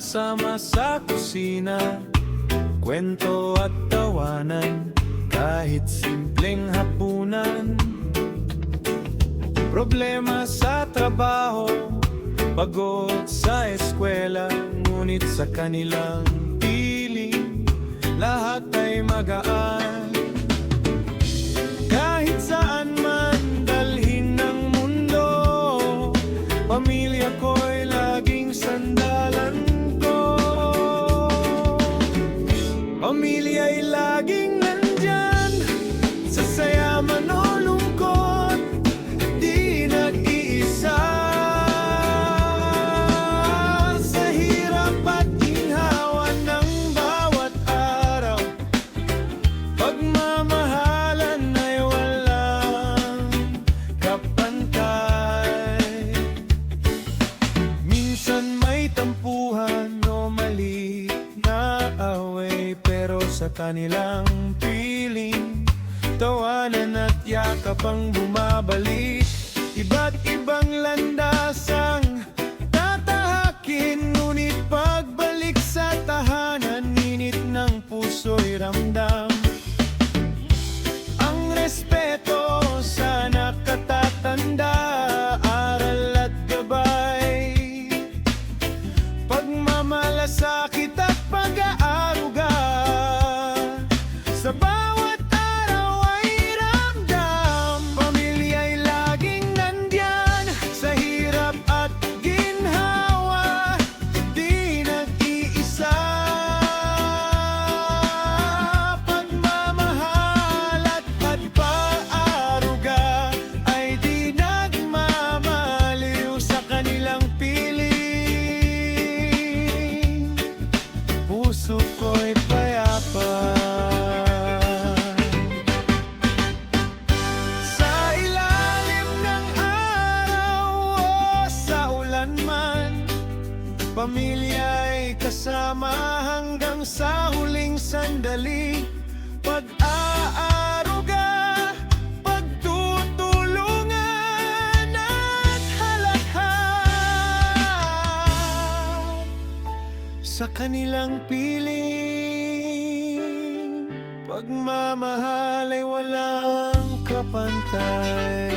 Sama-sama sa kusina, kwento at tawanan, kahit simpleng hapunan. Problema sa trabaho, pagod sa eskwela, ngunit sa kanilang piling, lahat ay magaan. Kahit saan man dalhin ng mundo, pamilya ko'y laging sandalan ko. Pamilya'y laging nandyan, sa saya man o lungkot, di nag-iisa. Sa hirap at ginhawa ng bawat araw, pagmamahalan ay walang kapantay. Minsan may tampuhan o mali na away, pero sa kanilang piling, tawanan at yakap ang bumabalik. Iba't ibang landasang tatahakin, ngunit pagbalik sa tahanan, init ng puso'y ramdam. Ang respeto sa nakatatanda, aral at gabay, pagmamalasakit at pag-aaruga, sa bawat araw ay ramdam. Pamilya'y laging nandyan, sa hirap at ginhawa, di nag-iisa. Pagmamahal at pag-aaruga ay di nagmamaliw sa kanilang piling. Puso ko'y payapa. Sa ilalim ng araw o sa ulan man, pamilya'y kasama hanggang sa huling sandali. Pag-aaruga, pagtutulungan at halakhak sa kanilang piling. Pagmamahal ay walang kapantay.